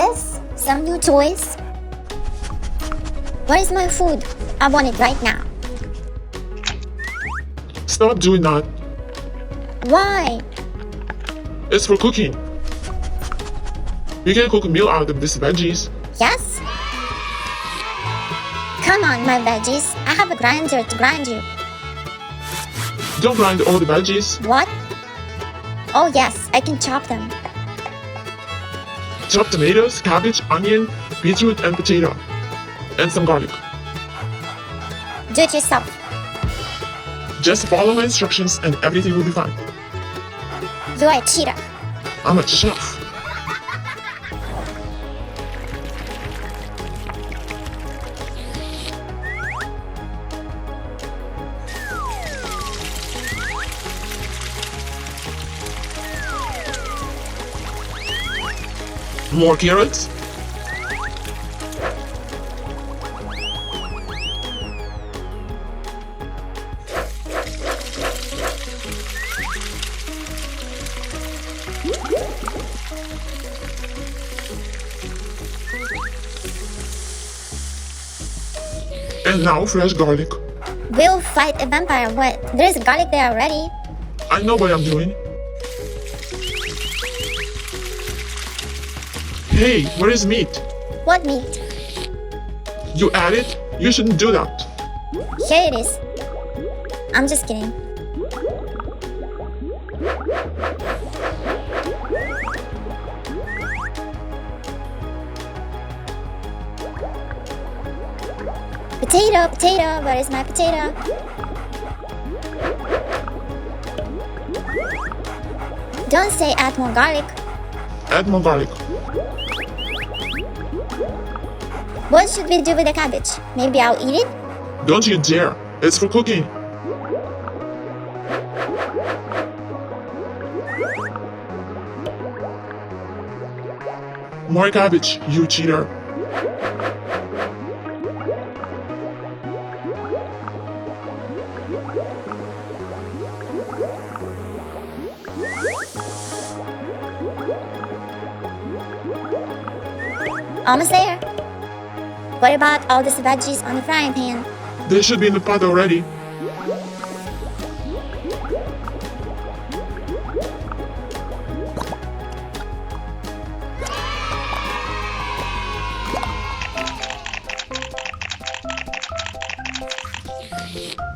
this? Some new toys? Where is my food? I want it right now. Stop doing that. Why? It's for cooking. You can cook a meal out of these veggies. Yes? Come on, my veggies. I have a grinder to grind you. Don't grind all the veggies. What? Oh yes, I can chop them. Chop tomatoes, cabbage, onion, beetroot, and potato. And some garlic. Do it yourself. Just follow my instructions and everything will be fine. You are a cheater. I'm a chef. More carrots. And now fresh garlic. We'll fight a vampire. What? There's garlic there already. I know what I'm doing. Hey, where is meat? What meat? You add it? You shouldn't do that. Here it is. I'm just kidding. Potato, potato, where is my potato? Don't say add more garlic. Add more garlic. What should we do with the cabbage? Maybe I'll eat it? Don't you dare. It's for cooking. More cabbage, you cheater. Almost there. What about all these veggies on the frying pan? They should be in the pot already.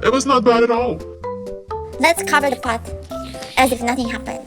It was not bad at all. Let's cover the pot as if nothing happened.